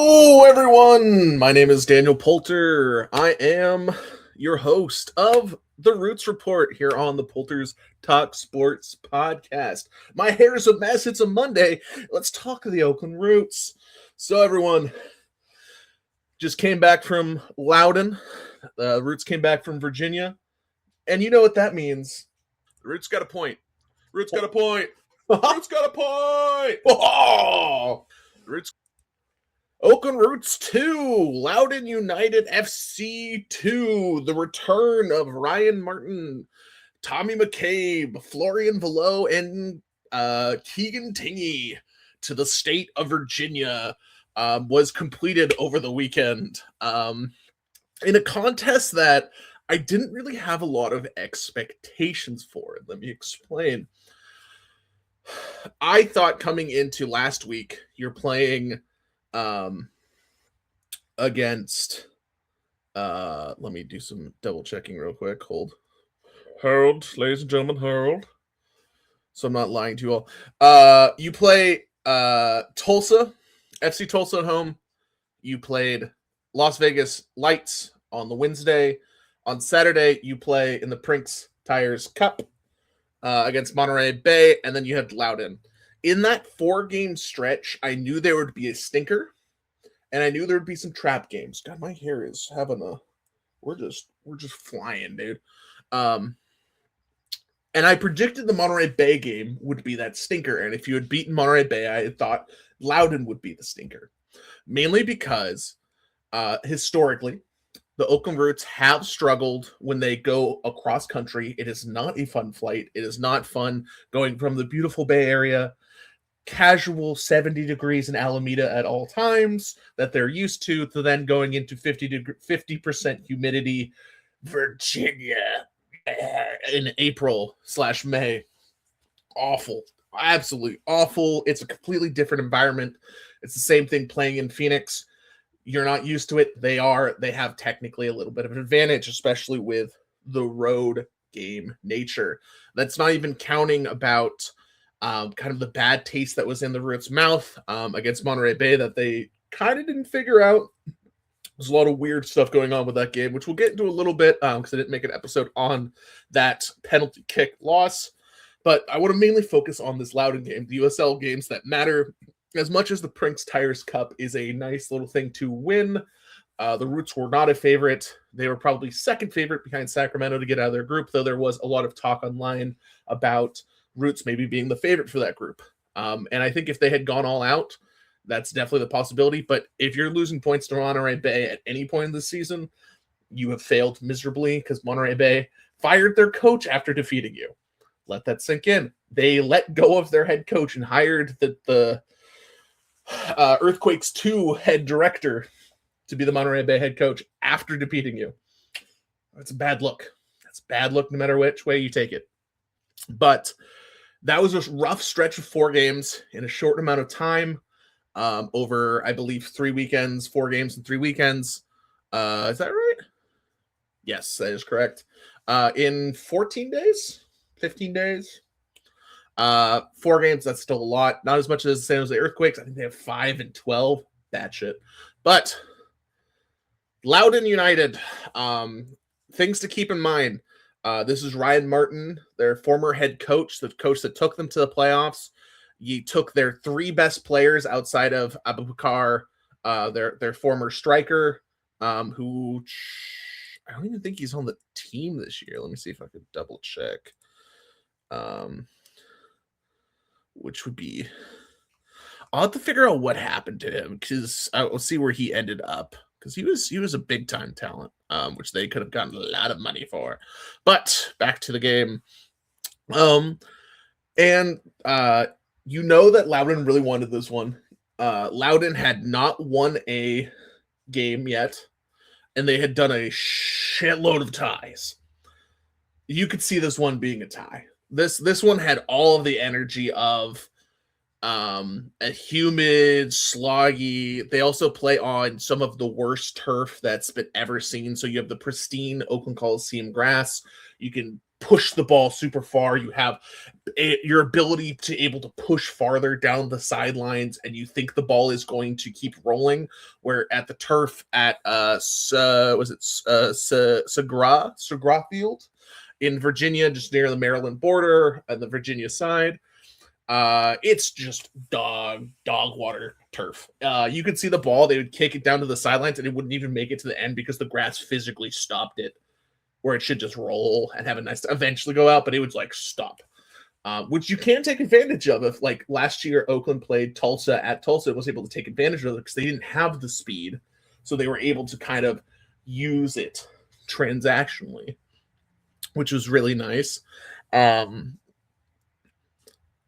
Hello, everyone. My name is Daniel Poulter. I am your host of the Roots Report here on the Poulter's Talk Sports podcast. My hair is a mess. It's a Monday. Let's talk of the Oakland Roots. So, everyone just came back from Loudoun. The Roots came back from Virginia. And you know what that means. The Roots got a point. Roots got a point. Roots got a point. Oh! Roots. Oakland Roots 2, Loudoun United FC 2, the return of Ryan Martin, Tommy McCabe, Florian Valot, and Keegan Tingey to the state of Virginia was completed over the weekend in a contest that I didn't really have a lot of expectations for. Let me explain. I thought coming into last week, you're playing against let me do some double checking real quick. Hold, ladies and gentlemen, hold. So I'm not lying to you all. You play Tulsa, FC Tulsa at home. You played Las Vegas Lights on the Wednesday. On Saturday, you play in the Prinks Tires Cup against Monterey Bay, and then you had Loudoun. In that 4-game stretch, I knew there would be a stinker, and I knew there would be some trap games. God, my hair is having a... We're just flying, dude. And I predicted the Monterey Bay game would be that stinker, and if you had beaten Monterey Bay, I had thought Loudoun would be the stinker. Mainly because, historically, the Oakland Roots have struggled when they go across country. It is not a fun flight. It is not fun going from the beautiful Bay Area, casual 70 degrees in Alameda at all times that they're used to then going into 50% humidity Virginia in April/May. Awful. Absolutely awful. It's a completely different environment. It's the same thing playing in Phoenix. You're not used to it. They have technically a little bit of an advantage, especially with the road game nature. That's not even counting about kind of the bad taste that was in the Roots' mouth against Monterey Bay that they kind of didn't figure out. There's a lot of weird stuff going on with that game, which we'll get into a little bit because I didn't make an episode on that penalty kick loss. But I want to mainly focus on this Loudoun game, the USL games that matter. As much as the Prinks Tires Cup is a nice little thing to win, the Roots were not a favorite. They were probably second favorite behind Sacramento to get out of their group, though there was a lot of talk online about Roots maybe being the favorite for that group. And I think if they had gone all out, that's definitely the possibility. But if you're losing points to Monterey Bay at any point in the season, you have failed miserably because Monterey Bay fired their coach after defeating you. Let that sink in. They let go of their head coach and hired the Earthquakes 2 head director to be the Monterey Bay head coach after defeating you. That's a bad look. That's a bad look no matter which way you take it. But that was a rough stretch of 4 games in a short amount of time over, I believe, 3 weekends, 4 games in 3 weekends. Is that right? Yes, that is correct. In 14 days, 15 days. 4 games, that's still a lot. Not as much as the San Jose Earthquakes. I think they have 5 and 12. Bad shit. But Loudoun United, things to keep in mind. This is Ryan Martin, their former head coach, the coach that took them to the playoffs. He took their 3 best players outside of Abubakar, their former striker, who I don't even think he's on the team this year. Let me see if I could double check. Which would be, I'll have to figure out what happened to him because I'll see where he ended up because he was a big time talent, which they could have gotten a lot of money for. But back to the game, and you know that Loudoun really wanted this one. Loudoun had not won a game yet, and they had done a shitload of ties. You could see this one being a tie. This one had all of the energy of a humid, sloggy. They also play on some of the worst turf that's been ever seen. So you have the pristine Oakland Coliseum grass. You can push the ball super far. You have your ability to able to push farther down the sidelines, and you think the ball is going to keep rolling. Where at the turf at Segra Field in Virginia, just near the Maryland border on the Virginia side, it's just dog water turf. You could see the ball; they would kick it down to the sidelines, and it wouldn't even make it to the end because the grass physically stopped it. Where it should just roll and have a nice eventually go out, but it would like stop. Which you can take advantage of if, like, last year Oakland played Tulsa at Tulsa, was able to take advantage of it because they didn't have the speed, so they were able to kind of use it transactionally, which was really nice. But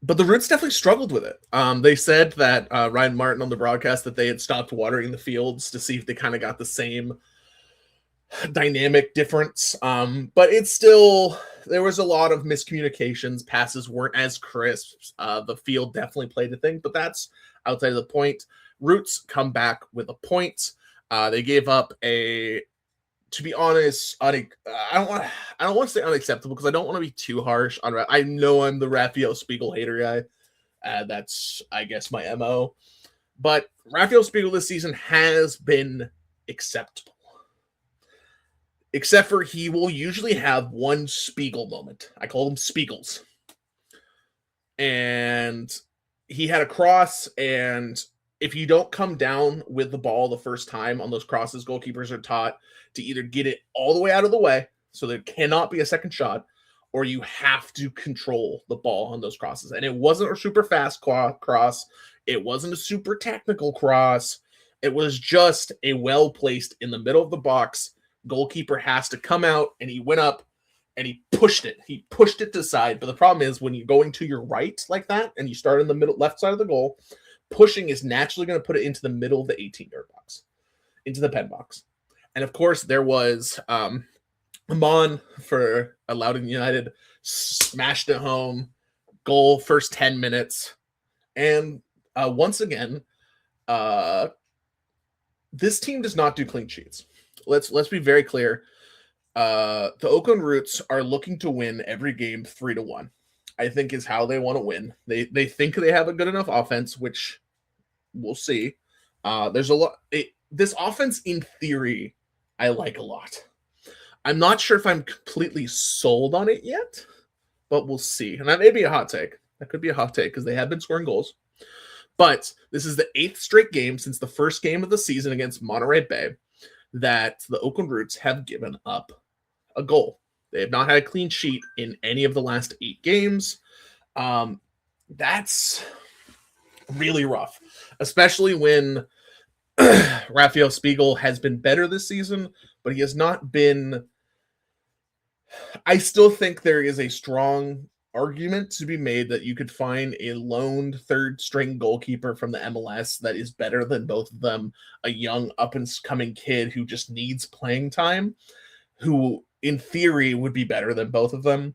the Roots definitely struggled with it. They said that Ryan Martin on the broadcast that they had stopped watering the fields to see if they kind of got the same dynamic difference, but it's still, there was a lot of miscommunications. Passes weren't as crisp. The field definitely played a thing, but that's outside of the point. Roots come back with a point. They gave up a, to be honest, I don't want to say unacceptable because I don't want to be too harsh on. I know I'm the Raphael Spiegel hater guy. That's, I guess, my MO. But Raphael Spiegel this season has been acceptable. Except for he will usually have one Spiegel moment. I call them Spiegels. And he had a cross, and if you don't come down with the ball the first time on those crosses, goalkeepers are taught to either get it all the way out of the way, so there cannot be a second shot, or you have to control the ball on those crosses. And it wasn't a super fast cross. It wasn't a super technical cross. It was just a well-placed in the middle of the box. Goalkeeper has to come out, and he went up and he pushed it. He pushed it to the side. But the problem is when you're going to your right like that and you start in the middle left side of the goal, pushing is naturally going to put it into the middle of the 18-yard box, into the pen box. And of course, there was Amon for Loudoun United, smashed it home, goal first 10 minutes. And once again, this team does not do clean sheets. Let's be very clear. The Oakland Roots are looking to win every game 3-1. I think is how they want to win. They think they have a good enough offense, which we'll see. There's a lot. This offense, in theory, I like a lot. I'm not sure if I'm completely sold on it yet, but we'll see. And that may be a hot take. That could be a hot take because they have been scoring goals. But this is the 8th straight game since the first game of the season against Monterey Bay that the Oakland Roots have given up a goal. They have not had a clean sheet in any of the last 8 games. That's really rough, especially when Raphael Spiegel has been better this season, but he has not been. I still think there is a strong argument to be made that you could find a loaned third-string goalkeeper from the MLS that is better than both of them, a young up-and-coming kid who just needs playing time, who in theory would be better than both of them.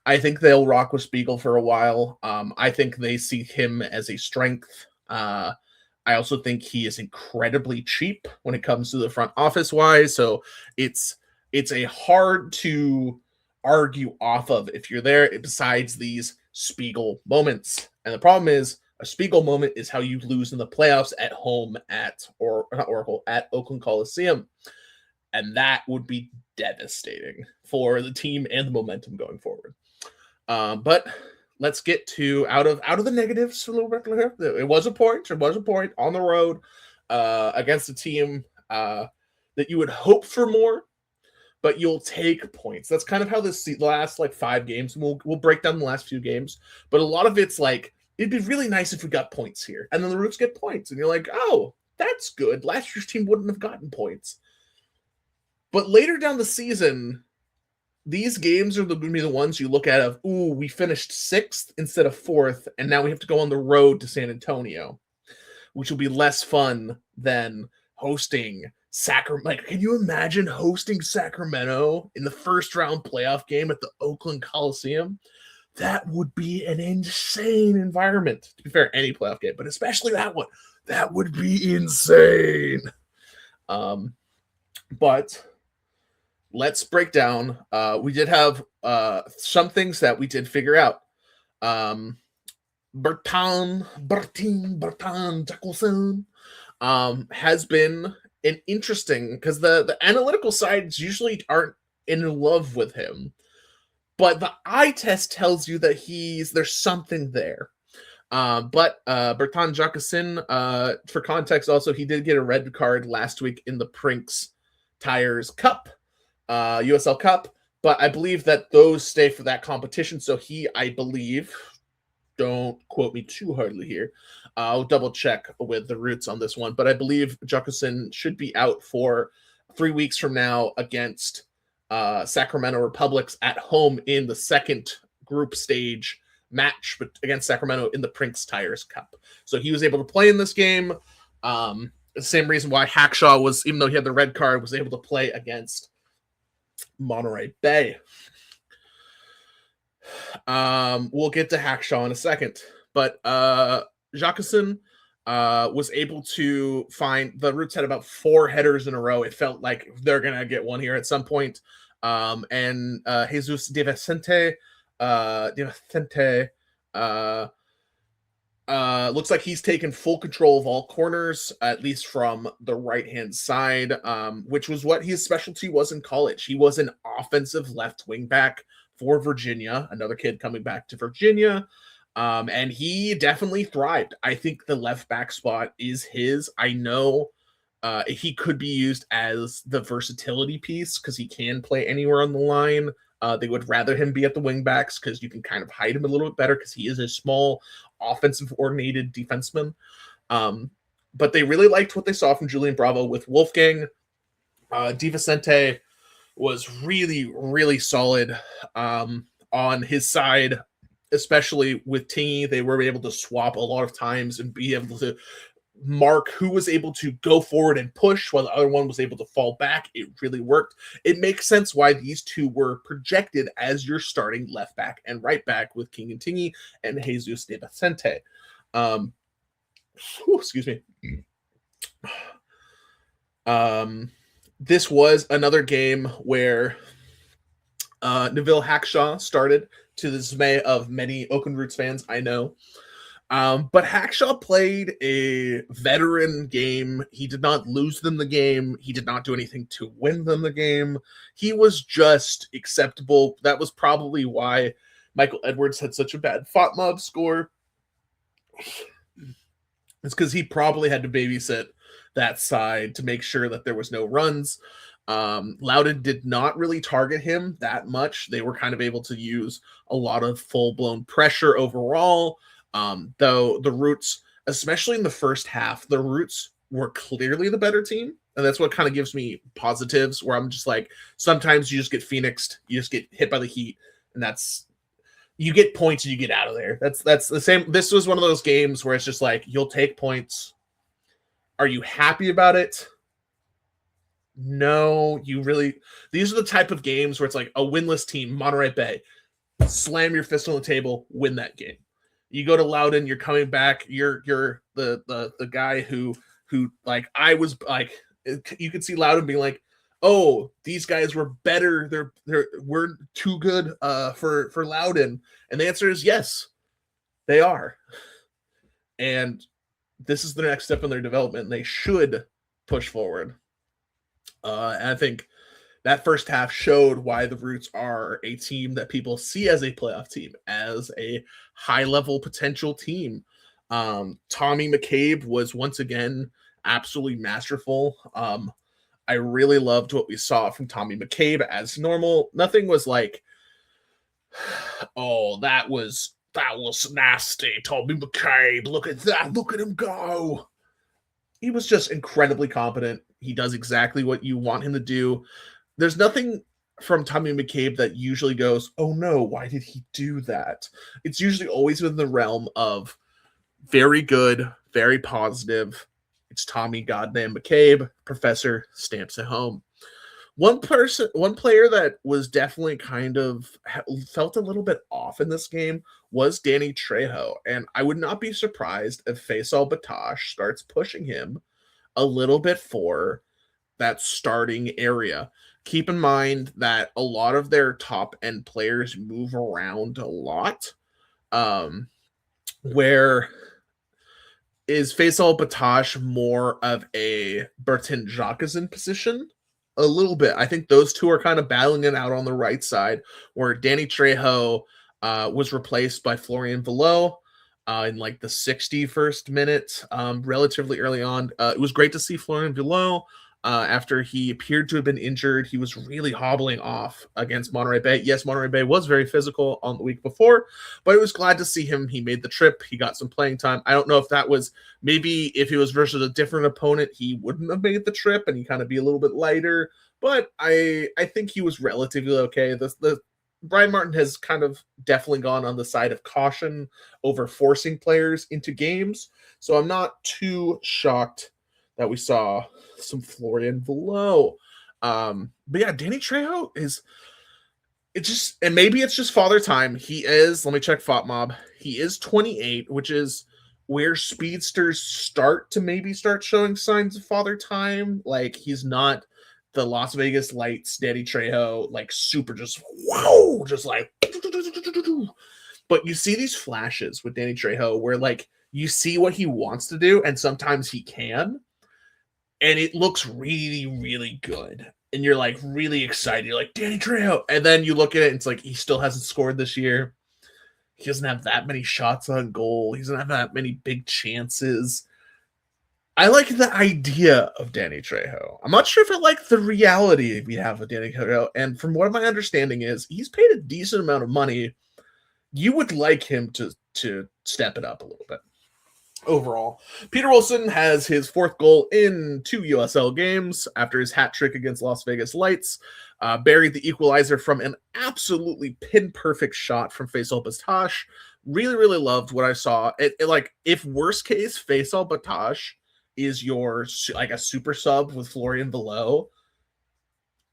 I think they'll rock with Spiegel for a while. I think they see him as a strength. I also think he is incredibly cheap when it comes to the front office wise. So it's a hard to argue off of if you're there besides these Spiegel moments. And the problem is a Spiegel moment is how you lose in the playoffs at home at Oakland Coliseum. And that would be devastating for the team and the momentum going forward. But let's get to out of the negatives a little bit. It was a point. It was a point on the road against a team that you would hope for more, but you'll take points. That's kind of how the last 5 games. We'll break down the last few games, but a lot of it's like it'd be really nice if we got points here, and then the Roots get points, and you're like, oh, that's good. Last year's team wouldn't have gotten points, but later down the season, these games are going to be the ones you look at of, ooh, we finished 6th instead of 4th, and now we have to go on the road to San Antonio, which will be less fun than hosting Sacramento. Can you imagine hosting Sacramento in the first round playoff game at the Oakland Coliseum? That would be an insane environment. To be fair, any playoff game, but especially that one. That would be insane. But let's break down. We did have some things that we did figure out. Bertrand Jacobson has been an interesting, because the analytical sides usually aren't in love with him, but the eye test tells you that there's something there. But Bertrand Jacobson, for context, also he did get a red card last week in the Prinks Tires Cup, USL Cup. But I believe that those stay for that competition. So I believe, don't quote me too hardly here, I'll double check with the Roots on this one, but I believe Jacobson should be out for 3 weeks from now against Sacramento Republics at home in the second group stage match against Sacramento in the Prinks Tires Cup. So he was able to play in this game. The same reason why Hackshaw was, even though he had the red card, was able to play against Monterey Bay. We'll get to Hackshaw in a second, but Jacobson was able to find, the Roots had about 4 headers in a row. It felt like they're gonna get one here at some point. And Jesus De Vicente looks like he's taken full control of all corners, at least from the right-hand side, which was what his specialty was in college. He was an offensive left wing back for Virginia, another kid coming back to Virginia, and he definitely thrived. I think the left back spot is his. I know he could be used as the versatility piece because he can play anywhere on the line. They would rather him be at the wing backs because you can kind of hide him a little bit better because he is a small, offensive-oriented defenseman. But they really liked what they saw from Julian Bravo with Wolfgang. Di Vicente was really, really solid on his side, especially with Tingey. They were able to swap a lot of times and be able to mark who was able to go forward and push while the other one was able to fall back. It really worked. It makes sense why these two were projected as your starting left back and right back with Keegan Tingey and Jesus De Vicente. Excuse me. This was another game where Neville Hackshaw started, to the dismay of many Oakland Roots fans, I know. But Hackshaw played a veteran game. He did not lose them the game. He did not do anything to win them the game. He was just acceptable. That was probably why Michael Edwards had such a bad FOTMOB score. It's because he probably had to babysit that side to make sure that there was no runs. Loudoun did not really target him that much. They were kind of able to use a lot of full-blown pressure overall. Though the Roots, especially in the first half, the Roots were clearly the better team. And that's what kind of gives me positives, where I'm just like, sometimes you just get phoenixed, you just get hit by the heat, and you get points and you get out of there. That's the same. This was one of those games where it's just like, you'll take points. Are you happy about it? No, these are the type of games where it's like a winless team, Monterey Bay, slam your fist on the table, win that game. You go to Loudoun, you're coming back, you're the guy who like, I was like, you could see Loudoun being like, oh, these guys were better, we're too good for Loudoun. And the answer is yes, they are. And this is the next step in their development, and they should push forward. And I think that first half showed why the Roots are a team that people see as a playoff team, as a high-level potential team. Tommy McCabe was once again absolutely masterful. I really loved what we saw from Tommy McCabe as normal. Nothing was like, oh, that was nasty, Tommy McCabe. Look at that. Look at him go. He was just incredibly competent. He does exactly what you want him to do. There's nothing from Tommy McCabe that usually goes, oh no, why did he do that? It's usually always within the realm of very good, very positive. It's Tommy goddamn McCabe. Professor stamps it home. One player that was definitely kind of felt a little bit off in this game was Danny Trejo. And I would not be surprised if Faisal Batash starts pushing him a little bit for that starting area. keep in mind that a lot of their top end players move around a lot. Where is Faisal Batash more of a Bertin Jacquesin position? A little bit. I think those two are kind of battling it out on the right side, where Danny Trejo was replaced by Florian Valot in like the 61st minute, relatively early on. It was great to see Florian Valot. After he appeared to have been injured, he was really hobbling off against Monterey Bay. Yes, Monterey Bay was very physical on the week before, but it was glad to see him. He made the trip. He got some playing time. I don't know if that was maybe if he was versus a different opponent, he wouldn't have made the trip and he kind of be a little bit lighter. But I think he was relatively okay. The Brian Martin has kind of definitely gone on the side of caution over forcing players into games. So I'm not too shocked that we saw some Florian Valot. But yeah, Danny Trejo is and maybe it's just father time. He is, let me check FOTMob. He is 28, which is where speedsters start showing signs of father time. Like he's not the Las Vegas Lights Danny Trejo, like super just wow, just like. But you see these flashes with Danny Trejo where like you see what he wants to do, and sometimes he can. And it looks really, really good. And you're like really excited. You're like, Danny Trejo. And then you look at it and it's like he still hasn't scored this year. He doesn't have that many shots on goal. He doesn't have that many big chances. I like the idea of Danny Trejo. I'm not sure if I like the reality we have with Danny Trejo. And from what my understanding is, he's paid a decent amount of money. You would like him to step it up a little bit. Overall, Peter Wilson has his 4th goal in 2 USL games after his hat trick against Las Vegas Lights. Buried the equalizer from an absolutely pin-perfect shot from Faisal Batash. Really, really loved what I saw. It like, if worst case, Faisal Batash is your like a super sub with Florian Valot,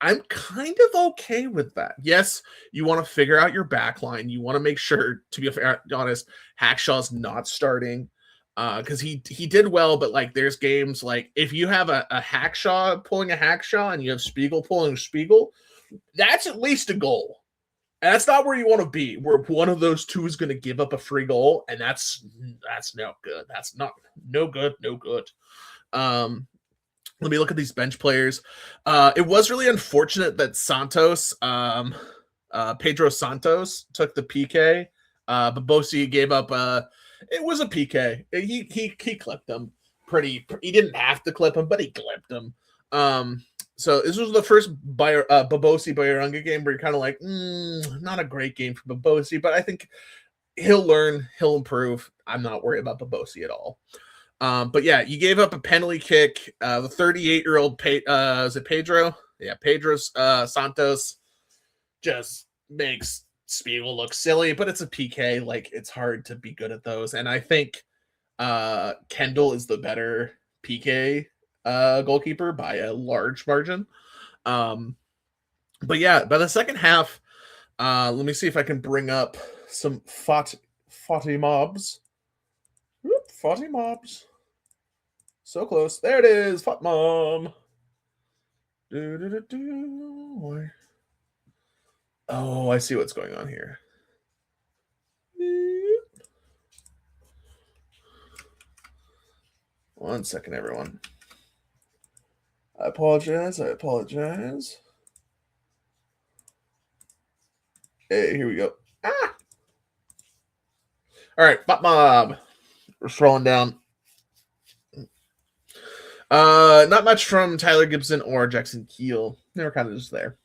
I'm kind of okay with that. Yes, you want to figure out your back line. You want to make sure, to be honest, Hackshaw's not starting. Because he did well, but like there's games like if you have a Hackshaw pulling a Hackshaw and you have Spiegel pulling Spiegel, that's at least a goal. And that's not where you want to be, where one of those two is going to give up a free goal, and that's no good. That's no good. Let me look at these bench players. It was really unfortunate that Santos, Pedro Santos, took the PK. Babosi gave up it was a PK. He clipped him pretty. He didn't have to clip him, but he clipped him. So this was the first Babosi Bayaranga game where you're kind of like, not a great game for Babosi, but I think he'll learn, he'll improve. I'm not worried about Babosi at all. But yeah, you gave up a penalty kick. The 38-year-old is it Pedro? Yeah, Pedro Santos just makes Spiegel looks silly, but it's a PK. Like, it's hard to be good at those. And I think Kendall is the better PK goalkeeper by a large margin. But yeah, by the second half, let me see if I can bring up some Fati mobs. Fati mobs. So close. There it is. Fat mom. Oh, I see what's going on here. One second, everyone. I apologize. Hey, here we go. Ah! All right, Bot Mob. We're scrolling down. Not much from Tyler Gibson or Jackson Keel. They were kind of just there.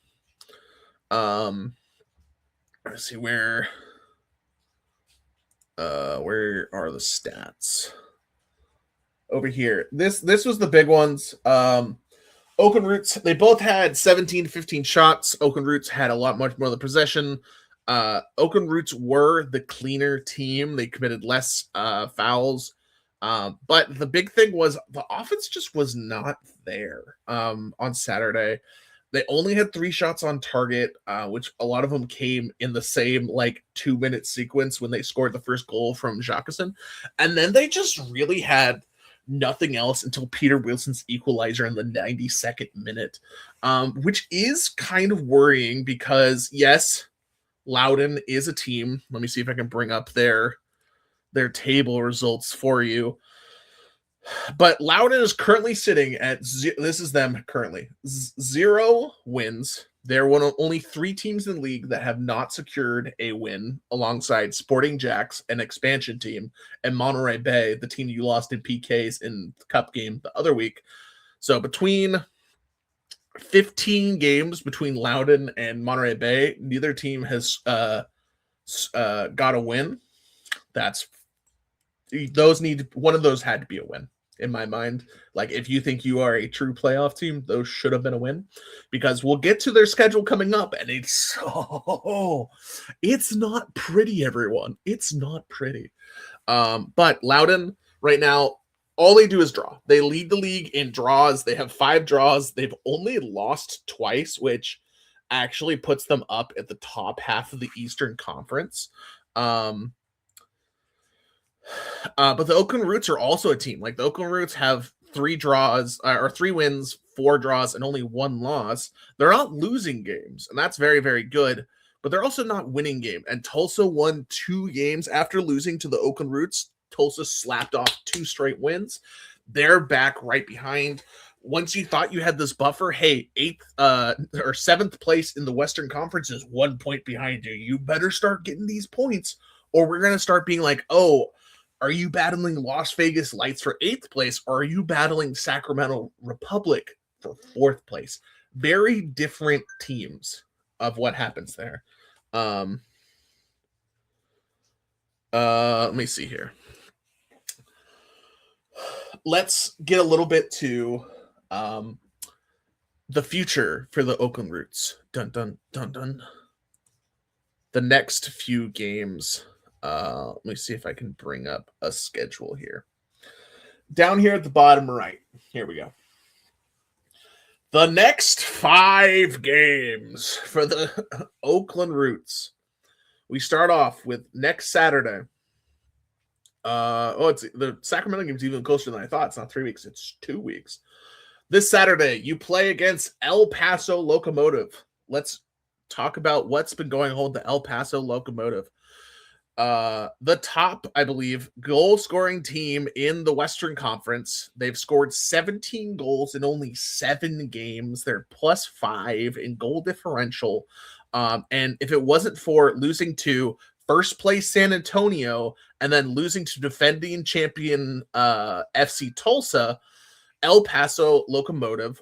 Let's see where are the stats? Over here. This was the big ones. Oakland Roots, they both had 17 to 15 shots. Oakland Roots had a lot much more of the possession. Oakland Roots were the cleaner team. They committed less fouls. But the big thing was the offense just was not there on Saturday. They only had 3 shots on target, which a lot of them came in the same 2-minute sequence when they scored the first goal from Jacquesin. And then they just really had nothing else until Peter Wilson's equalizer in the 92nd minute, which is kind of worrying because, yes, Loudoun is a team. Let me see if I can bring up their table results for you. But Loudoun is currently sitting at this is them currently 0 wins. They're one of only 3 teams in the league that have not secured a win, alongside Sporting Jacks, an expansion team, and Monterey Bay, the team you lost in PKs in the Cup game the other week. So between 15 games between Loudoun and Monterey Bay, neither team has got a win. One of those had to be a win in my mind. Like, if you think you are a true playoff team, those should have been a win, because we'll get to their schedule coming up, and it's not pretty, everyone. It's not pretty. But Loudoun right now, all they do is draw. They lead the league in draws. They have 5 draws. They've only lost twice, which actually puts them up at the top half of the Eastern Conference. But the Oakland Roots are also a team. Like, the Oakland Roots have 3 draws, or 3 wins, 4 draws, and only 1 loss. They're not losing games, and that's very, very good. But they're also not winning game. And Tulsa won 2 games after losing to the Oakland Roots. Tulsa slapped off 2 straight wins. They're back right behind. Once you thought you had this buffer, hey, 8th or 7th place in the Western Conference is 1 point behind you. You better start getting these points, or we're going to start being like, oh, are you battling Las Vegas Lights for 8th place, or are you battling Sacramento Republic for 4th place? Very different teams of what happens there. Let me see here. Let's get a little bit to the future for the Oakland Roots. Dun, dun, dun, dun. The next few games. Let me see if I can bring up a schedule here. Down here at the bottom right. Here we go. The next 5 games for the Oakland Roots. We start off with next Saturday. It's the Sacramento game's even closer than I thought. It's not 3 weeks, it's 2 weeks. This Saturday, you play against El Paso Locomotive. Let's talk about what's been going on with the El Paso Locomotive. The top, I believe, goal scoring team in the Western Conference. They've scored 17 goals in only 7 games. They're +5 in goal differential. And if it wasn't for losing to first place San Antonio and then losing to defending champion FC Tulsa, El Paso Locomotive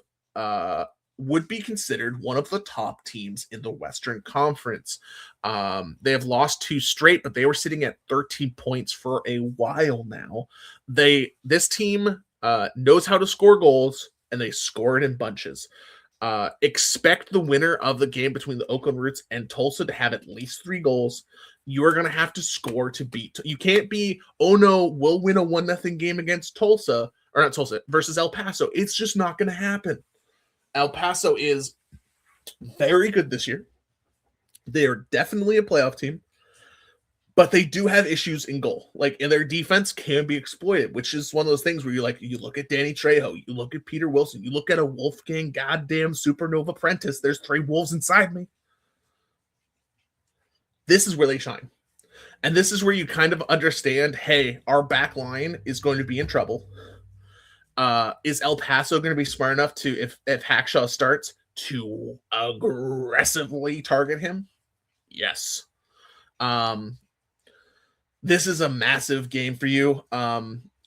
would be considered one of the top teams in the Western Conference. They have lost 2 straight, but they were sitting at 13 points for a while now. This team knows how to score goals, and they score it in bunches. Expect the winner of the game between the Oakland Roots and Tulsa to have at least 3 goals. You are going to have to score to beat. You can't be, oh no, we'll win a 1-0 game against Tulsa, or not Tulsa, versus El Paso. It's just not going to happen. El Paso is very good this year. They are definitely a playoff team, but they do have issues in goal. Like, and their defense can be exploited, which is one of those things where you look at Danny Trejo, you look at Peter Wilson, you look at a Wolfgang goddamn Supernova Prentice. There's 3 wolves inside me. This is where they shine. And this is where you kind of understand, hey, our back line is going to be in trouble. Is El Paso going to be smart enough to, if Hackshaw starts, to aggressively target him? Yes. This is a massive game for you.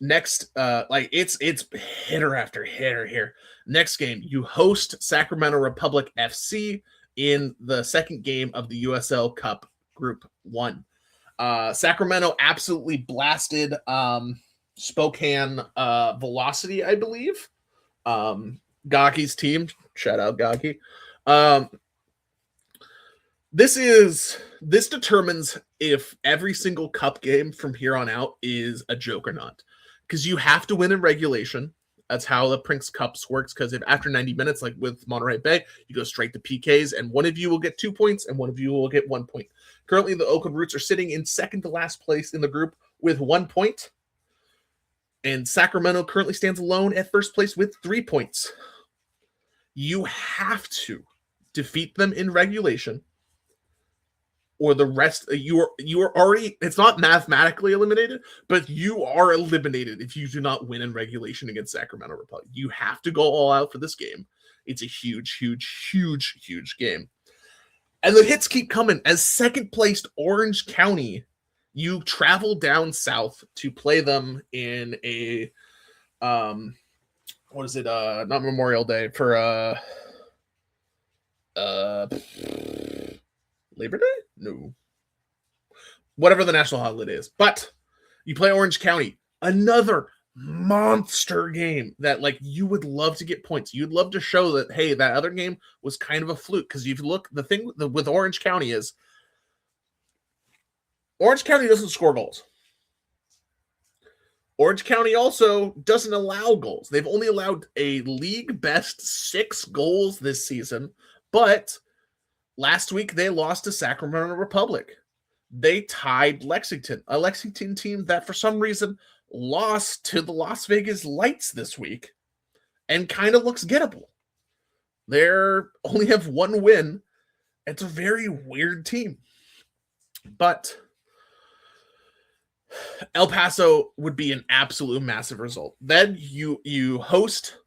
Next, it's hitter after hitter here. Next game, you host Sacramento Republic FC in the second game of the USL Cup Group 1. Sacramento absolutely blasted Spokane Velocity, I believe. Gaki's team. Shout out Gaki. This determines if every single cup game from here on out is a joke or not. Because you have to win in regulation. That's how the Prince Cups works. Because if after 90 minutes, like with Monterey Bay, you go straight to PKs, and one of you will get 2 points, and one of you will get 1 point. Currently, the Oakland Roots are sitting in second to last place in the group with 1 point. And Sacramento currently stands alone at first place with 3 points. You have to defeat them in regulation, or the rest you are already, it's not mathematically eliminated, but you are eliminated if you do not win in regulation against Sacramento Republic. You have to go all out for this game. It's a huge game. And the hits keep coming. As second placed Orange County, you travel down south to play them in a what is it? Not Memorial Day, for Labor Day? No. Whatever the national holiday is. But you play Orange County, another monster game that, like, you would love to get points. You'd love to show that, hey, that other game was kind of a fluke. Because if you look, the thing with Orange County is Orange County doesn't score goals. Orange County also doesn't allow goals. They've only allowed a league best 6 goals this season, but last week they lost to Sacramento Republic. They tied Lexington, a Lexington team that for some reason lost to the Las Vegas Lights this week and kind of looks gettable. They only have 1 win. It's a very weird team. But El Paso would be an absolute massive result. Then you host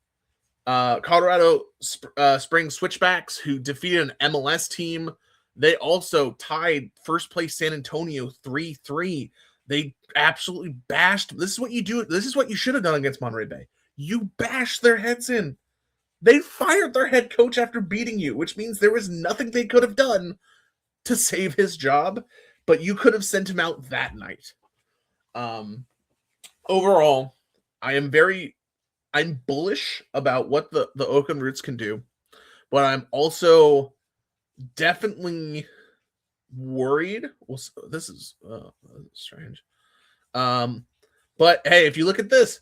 Colorado Springs Switchbacks, who defeated an MLS team. They also tied first place San Antonio 3-3. They absolutely bashed. This is what you do. This is what you should have done against Monterey Bay. You bashed their heads in. They fired their head coach after beating you, which means there was nothing they could have done to save his job, but you could have sent him out that night. Overall, I'm bullish about what the Oakland Roots can do, but I'm also definitely worried. Well, this is strange. But hey, if you look at this,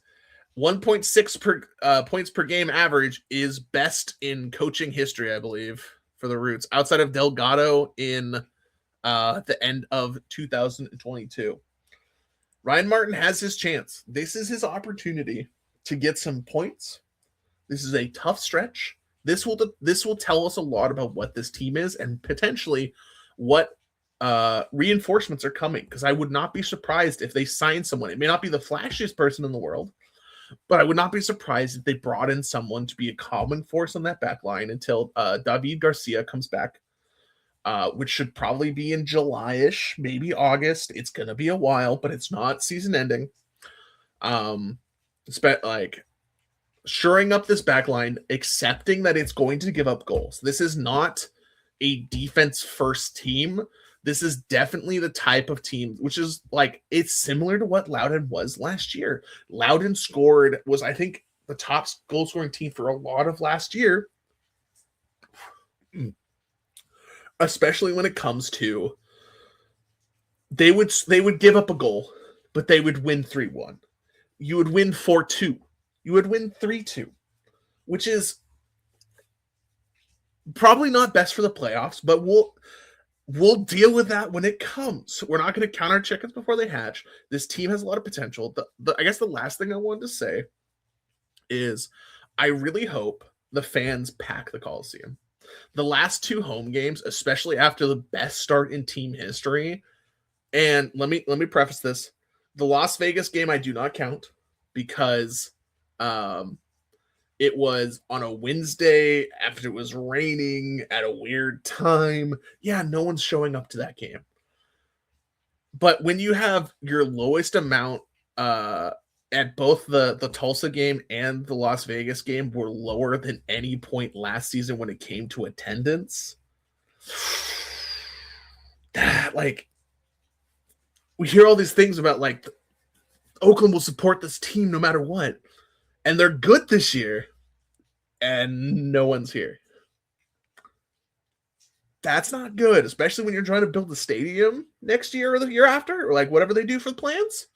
1.6 points per game average is best in coaching history, I believe, for the Roots, outside of Delgado in the end of 2022. Ryan Martin has his chance. This is his opportunity to get some points. This is a tough stretch. This will tell us a lot about what this team is and potentially what reinforcements are coming, because I would not be surprised if they sign someone. It may not be the flashiest person in the world, but I would not be surprised if they brought in someone to be a common force on that back line until David Garcia comes back, which should probably be in July-ish, maybe August. It's going to be a while, but it's not season ending. Shoring up this back line, accepting that it's going to give up goals. This is not a defense-first team. This is definitely the type of team, which is like, it's similar to what Loudoun was last year. Loudoun was, I think, the top goal-scoring team for a lot of last year, especially when it comes to they would give up a goal, but they would win 3-1. You would win 4-2. You would win 3-2, which is probably not best for the playoffs, but we'll deal with that when it comes. We're not going to count our chickens before they hatch. This team has a lot of potential. I guess the last thing I wanted to say is I really hope the fans pack the Coliseum. The last 2 home games, especially after the best start in team history, and let me preface this: the Las Vegas game I do not count because it was on a Wednesday after it was raining at a weird time. Yeah, no one's showing up to that game. But when you have your lowest amount at both the Tulsa game and the Las Vegas game were lower than any point last season when it came to attendance, like, we hear all these things about, like, Oakland will support this team no matter what, and they're good this year, and no one's here. That's not good, especially when you're trying to build a stadium next year or the year after, or like whatever they do for the plans.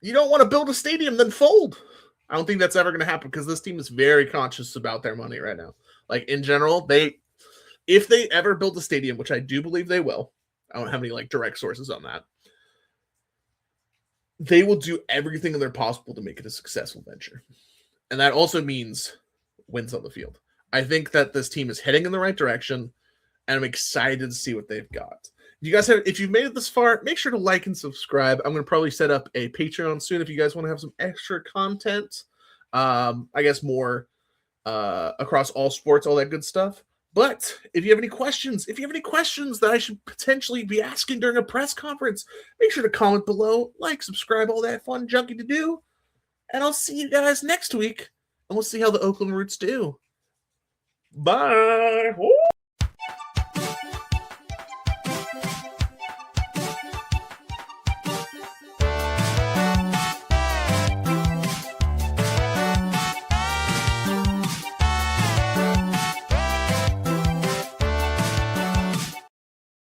You don't want to build a stadium, then fold. I don't think that's ever going to happen because this team is very conscious about their money right now. Like, in general, if they ever build a stadium, which I do believe they will, I don't have any like direct sources on that. they will do everything in their possible to make it a successful venture. And that also means wins on the field. I think that this team is heading in the right direction, and I'm excited to see what they've got. You guys have, if you've made it this far, make sure to like and subscribe. I'm going to probably set up a Patreon soon if you guys want to have some extra content. I guess more across all sports, all that good stuff. But if you have any questions, that I should potentially be asking during a press conference, make sure to comment below, like, subscribe, all that fun junky to do. And I'll see you guys next week, and we'll see how the Oakland Roots do. Bye. Woo!